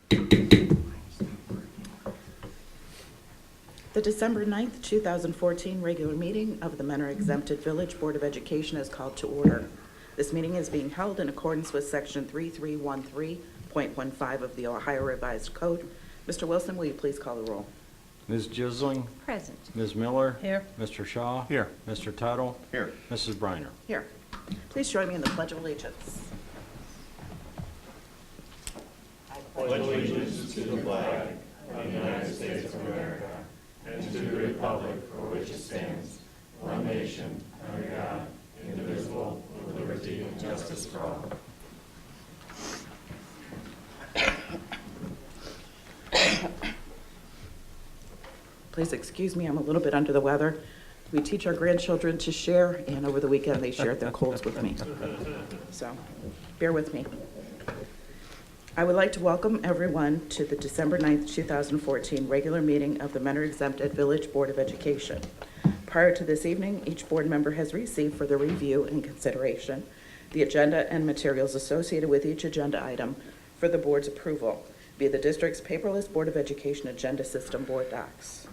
The December 9th, 2014 regular meeting of the Mentor Exempted Village Board of Education is called to order. This meeting is being held in accordance with Section 3313.15 of the Ohio Revised Code. Mr. Wilson, will you please call the roll? Ms. Jisling? Present. Ms. Miller? Here. Mr. Shaw? Here. Mr. Tuttle? Here. Mrs. Briner? Here. Please join me in the Pledge of Allegiance. Please excuse me, I'm a little bit under the weather. We teach our grandchildren to share, and over the weekend they shared their colds with me. So, bear with me. I would like to welcome everyone to the December 9th, 2014 regular meeting of the Mentor Exempted Village Board of Education. Prior to this evening, each board member has received for their review and consideration the agenda and materials associated with each agenda item for the board's approval via the district's paperless Board of Education agenda system, Board Docs.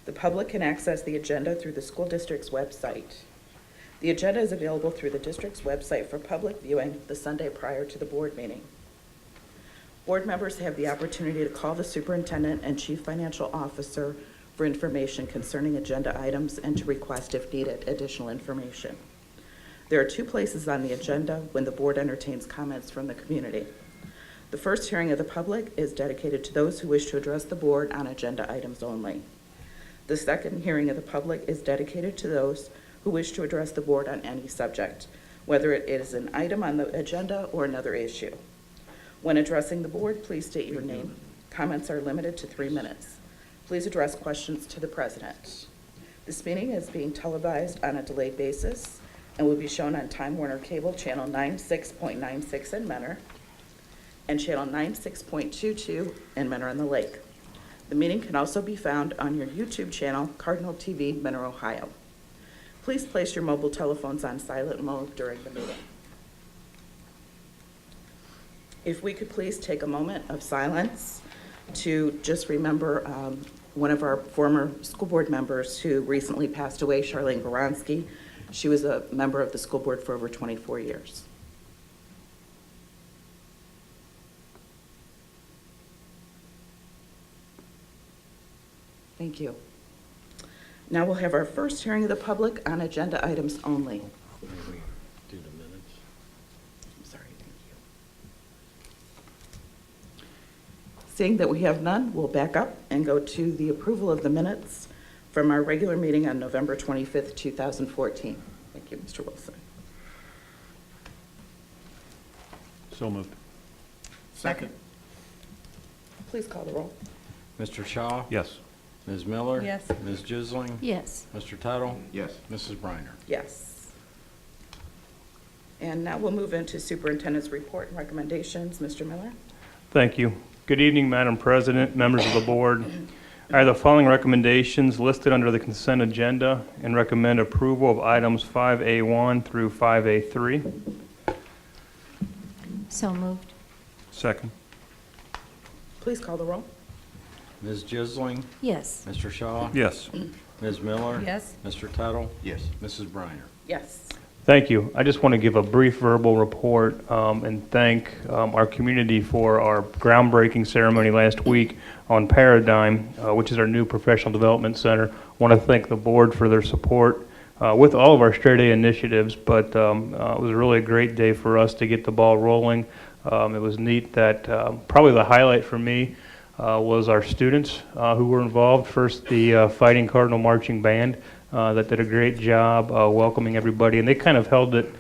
The public can access the agenda through the school district's website. The agenda is available through the district's website for public viewing the Sunday prior to the board meeting. Board members have the opportunity to call the superintendent and chief financial officer for information concerning agenda items and to request, if needed, additional information. There are two places on the agenda when the board entertains comments from the community. The first hearing of the public is dedicated to those who wish to address the board on agenda items only. The second hearing of the public is dedicated to those who wish to address the board on any subject, whether it is an item on the agenda or another issue. When addressing the board, please state your name. Comments are limited to 3 minutes. Please address questions to the president. This meeting is being televised on a delayed basis and will be shown on Time Warner Cable Channel 96.96 in Mentor and Channel 96.22 in Mentor on the Lake. The meeting can also be found on your YouTube channel, Cardinal TV, Mentor, Ohio. Please place your mobile telephones on silent mode during the meeting. If we could please take a moment of silence to just remember one of our former school board members who recently passed away, Charlene Baronski. She was a member of the school board for over 24 years. Thank you. Now we'll have our first hearing of the public on agenda items only. May we do the minutes? I'm sorry, thank you. Seeing that we have none, we'll back up and go to the approval of the minutes from our regular meeting on November 25th, 2014. Thank you, Mr. Wilson. So moved. Second. Please call the roll. Mr. Shaw? Yes. Ms. Miller? Yes. Ms. Jisling? Yes. Mr. Tuttle? Yes. Mrs. Briner? Yes. And now we'll move into superintendent's report and recommendations. Mr. Miller? Thank you. Good evening, Madam President, members of the board. I have the following recommendations listed under the consent agenda and recommend approval of items 5A1 through 5A3. So moved. Second. Please call the roll. Ms. Jisling? Yes. Mr. Shaw? Yes. Ms. Miller? Yes. Mr. Tuttle? Yes. Mrs. Briner? Yes. Thank you. I just want to give a brief verbal report and thank our community for our groundbreaking ceremony last week on Paradigm, which is our new professional development center. I want to thank the board for their support with all of our straight A initiatives, but it was really a great day for us to get the ball rolling. It was neat that probably the highlight for me was our students who were involved. First, the Fighting Cardinal Marching Band that did a great job welcoming everybody, and they kind of held it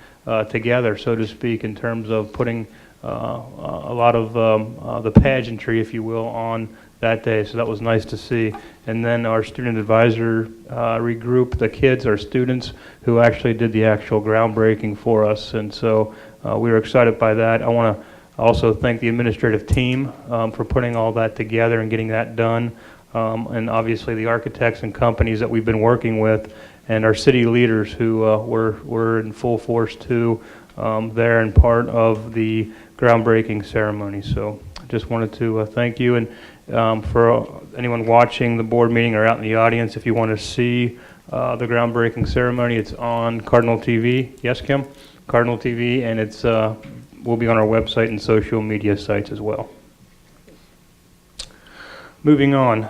together, so to speak, in terms of putting a lot of the pageantry, if you will, on that day. So that was nice to see. And then our student advisory group, the kids, our students, who actually did the actual groundbreaking for us, and so we were excited by that. I want to also thank the administrative team for putting all that together and getting that done. And obviously the architects and companies that we've been working with, and our city leaders who were in full force too there and part of the groundbreaking ceremony. So I Just wanted to thank you. And for anyone watching the board meeting or out in the audience, if you want to see the groundbreaking ceremony, it's on Cardinal TV. Yes, Kim? Cardinal TV, and it's will be on our website and social media sites as well. Moving on,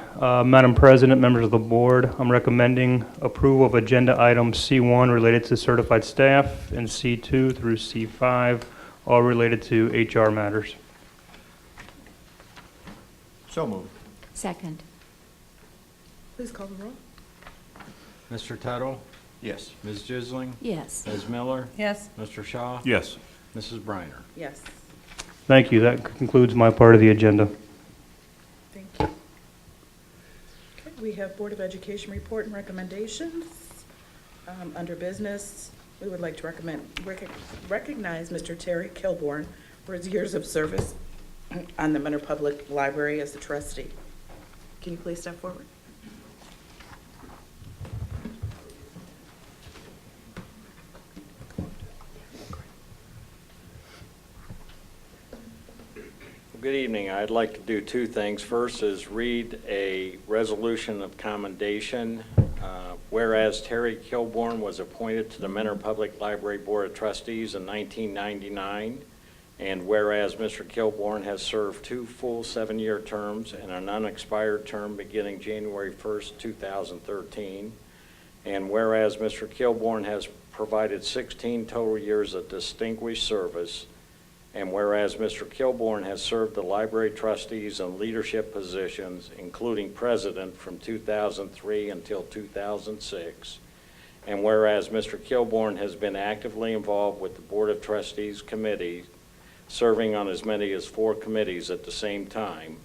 Madam President, members of the board, I'm recommending approval of agenda item C1 related to certified staff and C2 through C5, all related to HR matters. So moved. Second. Please call the roll. Mr. Tuttle? Yes. Ms. Jisling? Yes. Ms. Miller? Yes. Mr. Shaw? Yes. Mrs. Briner? Yes. Thank you. That concludes my part of the agenda. Thank you. Okay, we have Board of Education report and recommendations. Under business, we would like to recognize Mr. Terry Kilbourne for his years of service on the Mentor Public Library as a trustee. Can you please step forward? Good evening. I'd like to do two things. First is read a resolution of commendation. Whereas Terry Kilbourne was appointed to the Mentor Public Library Board of Trustees in 1999, and whereas Mr. Kilbourne has served 2 full 7-year terms and an unexpired term beginning January 1st, 2013, and whereas Mr. Kilbourne has provided 16 total years of distinguished service, and whereas Mr. Kilbourne has served the library trustees in leadership positions, including president from 2003 until 2006, and whereas Mr. Kilbourne has been actively involved with the Board of Trustees committee, serving on as many as 4 committees at the same time,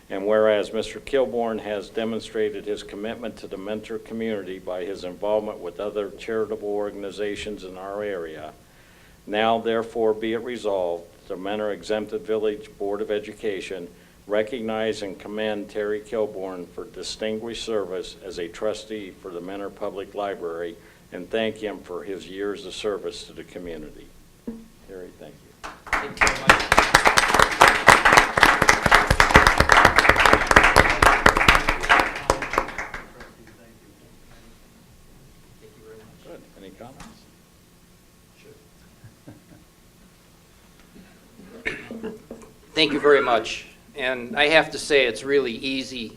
and whereas Mr. Kilbourne has demonstrated his commitment to the mentor community by his involvement with other charitable organizations in our area, now, therefore, be it resolved, the Mentor Exempted Village Board of Education recognize and commend Terry Kilbourne for distinguished service as a trustee for the Mentor Public Library and thank him for his years of service to the community. Terry, thank you. Thank you very much. Good. Any comments? Thank you very much. And I have to say, it's really easy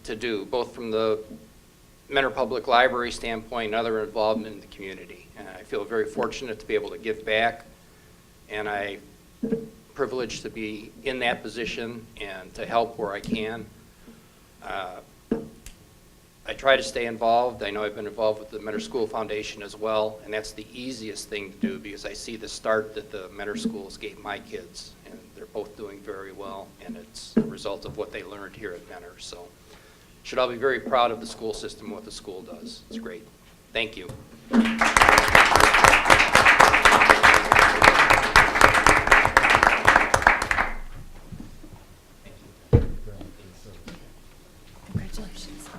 to do, both from the Mentor Public Library standpoint and other involvement in the community. And I feel very fortunate to be able to give back, and I'm privileged to be in that position and to help where I can. I try to stay involved. I know I've been involved with the Mentor School Foundation as well, and that's the easiest thing to do because I see the start that the Mentor schools gave my kids, and they're both doing very well, and it's a result of what they learned here at Mentor. So should all be very proud of the school system and what the school does. It's great. Thank you. Congratulations.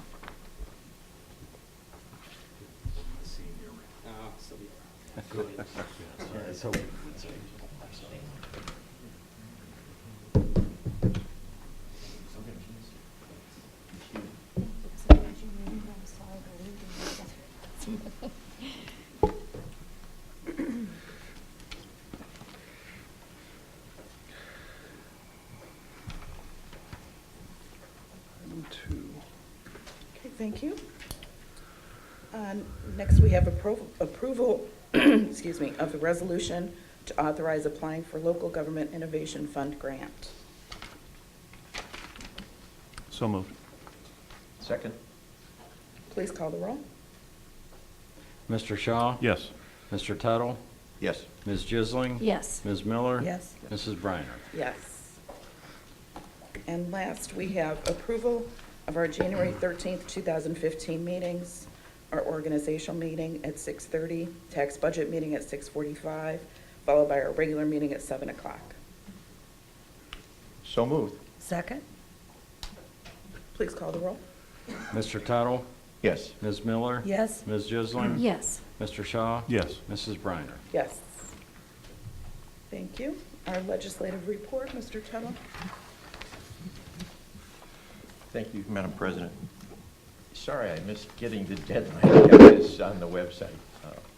Okay, thank you. Next, we have approval excuse me, of the resolution to authorize applying for Local Government Innovation Fund grant. So moved. Second. Please call the roll. Mr. Shaw? Yes. Mr. Tuttle? Yes. Ms. Jisling? Yes. Ms. Miller? Yes. Mrs. Briner? Yes. And last, we have approval of our January 13th, 2015 meetings, our organizational meeting at 6:30, tax budget meeting at 6:45, followed by our regular meeting at 7 o'clock. So moved. Second. Please call the roll. Mr. Tuttle? Yes. Ms. Miller? Yes. Ms. Jisling? Yes. Mr. Shaw? Yes. Mrs. Briner? Yes. Thank you. Our legislative report, Mr. Tuttle. Thank you, Madam President. Sorry I missed getting the deadline. I got this on the website,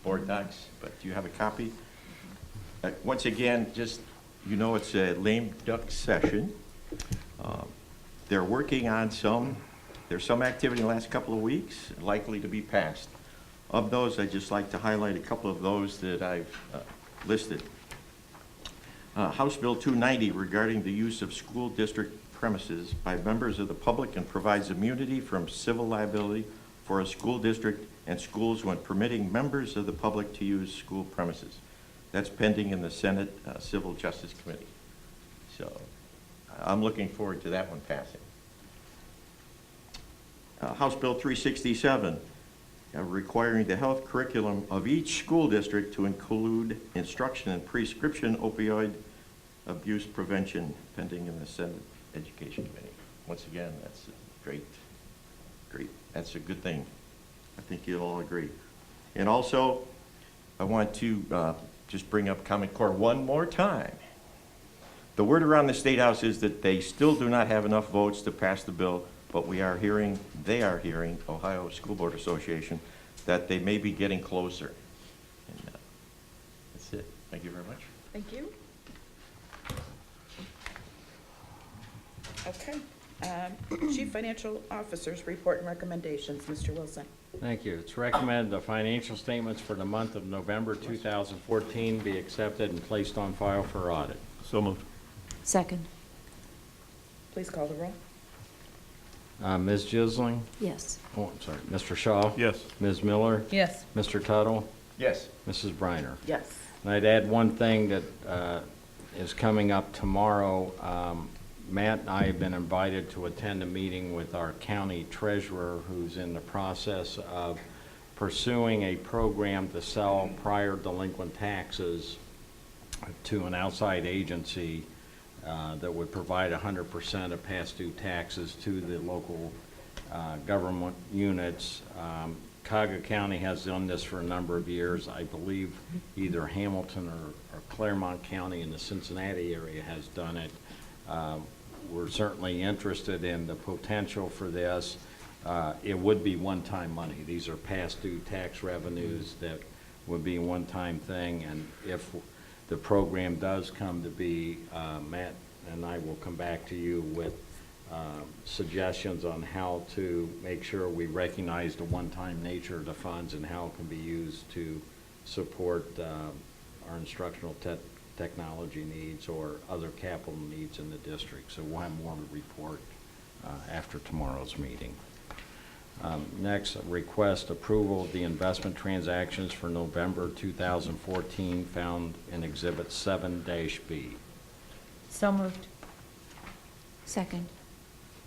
board docs, but do you have a copy? Once again, just, you know, it's a lame duck session. They're working on there's some activity in the last couple of weeks likely to be passed. Of those, I'd just like to highlight a couple of those that I've listed. House Bill 290 regarding the use of school district premises by members of the public and provides immunity from civil liability for a school district and schools when permitting members of the public to use school premises. That's pending in the Senate Civil Justice Committee. So I'm looking forward to that one passing. House Bill 367 requiring the health curriculum of each school district to include instruction in prescription opioid abuse prevention, pending in the Senate Education Committee. Once again, that's great. That's a good thing. I think you'll all agree. And also, I want to just bring up Common Core one more time. The word around the State House is that they still do not have enough votes to pass the bill, but they are hearing, Ohio School Board Association, that they may be getting closer. And that's it. Thank you very much. Thank you. Okay. Chief Financial Officer's report and recommendations. Mr. Wilson. Thank you. It's recommended the financial statements for the month of November 2014 be accepted and placed on file for audit. So moved. Second. Please call the roll. Ms. Jisling? Yes. Oh, I'm sorry. Mr. Shaw? Yes. Ms. Miller? Yes. Mr. Tuttle? Yes. Mrs. Briner? Yes. And I'd add one thing that is coming up tomorrow. Matt and I have been invited to attend a meeting with our county treasurer, who's in the process of pursuing a program to sell prior delinquent taxes to an outside agency that would provide 100% of past due taxes to the local government units. Cuyahoga County has done this for a number of years. I believe either Hamilton or Claremont County in the Cincinnati area has done it. We're certainly interested in the potential for this. It would be one-time money. These are past due tax revenues that would be a one-time thing, and if the program does come to be, Matt and I will come back to you with suggestions on how to make sure we recognize the one-time nature of the funds and how it can be used to support our instructional technology needs or other capital needs in the district. So we'll have more to report after tomorrow's meeting. Next, request approval of the investment transactions for November 2014 found in Exhibit 7-B. So moved. Second.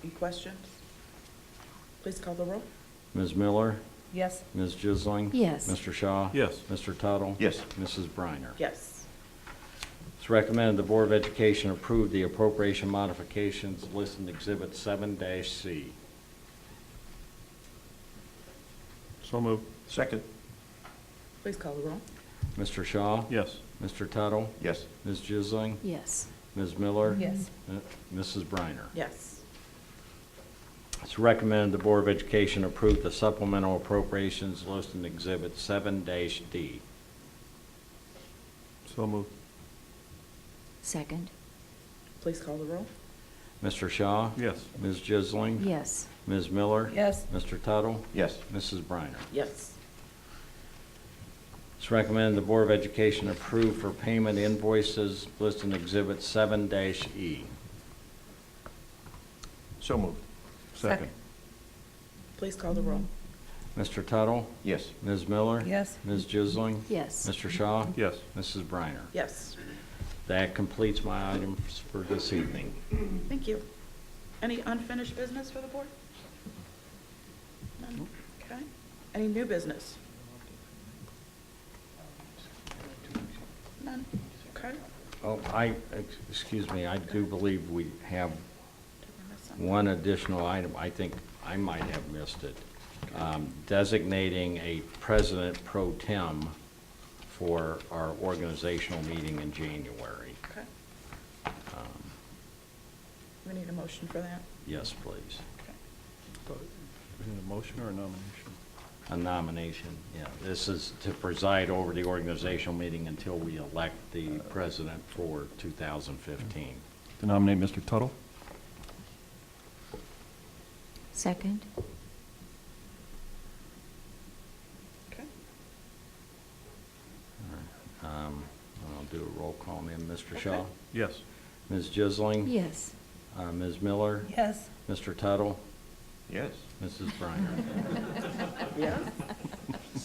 Any questions? Please call the roll. Ms. Miller? Yes. Ms. Jisling? Yes. Mr. Shaw? Yes. Mr. Tuttle? Yes. Mrs. Briner? Yes. It's recommended the Board of Education approve the appropriation modifications listed in Exhibit 7-C. So moved. Second. Please call the roll. Mr. Shaw? Yes. Mr. Tuttle? Yes. Ms. Jisling? Yes. Ms. Miller? Yes. Mrs. Briner? Yes. It's recommended the Board of Education approve the supplemental appropriations listed in Exhibit 7-D. So moved. Second. Please call the roll. Mr. Shaw? Yes. Ms. Jisling? Yes. Ms. Miller? Yes. Mr. Tuttle? Yes. Mrs. Briner? Yes. It's recommended the Board of Education approve for payment invoices listed in Exhibit 7-E. So moved. Second. Please call the roll. Mr. Tuttle? Yes. Ms. Miller? Yes. Ms. Jisling? Yes. Mr. Shaw? Yes. Mrs. Briner? Yes. That completes my items for this evening. Thank you. Any unfinished business for the board? None? Okay. Any new business? None? Okay. Oh, excuse me, I do believe we have Did we miss something? one additional item. I think I might have missed it. Designating a president pro tem for our organizational meeting in January. Okay. We need a motion for that. Yes, please. Okay. Is it a motion or a nomination? A nomination, yeah. This is to preside over the organizational meeting until we elect the president for 2015. To nominate Mr. Tuttle? Second. Okay. I'll do a roll call. Mr. Shaw? Yes. Ms. Jisling? Yes. Ms. Miller? Yes. Mr. Tuttle? Yes. Mrs. Briner? Yes?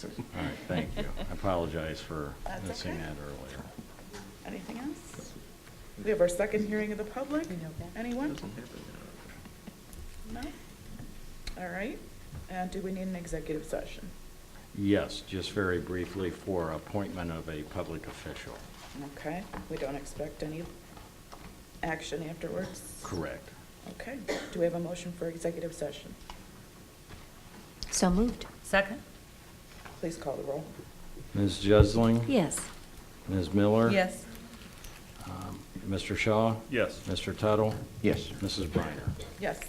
All right, thank you. I apologize for That's missing okay. that earlier. Anything else? We have our second hearing of the public. Anyone? No? All right. And do we need an executive session? Yes, just very briefly for appointment of a public official. Okay. We don't expect any action afterwards? Correct. Okay. Do we have a motion for executive session? So moved. Second? Please call the roll. Ms. Jisling? Yes. Ms. Miller? Yes. Mr. Shaw? Yes. Mr. Tuttle? Yes. Mrs. Briner? Yes.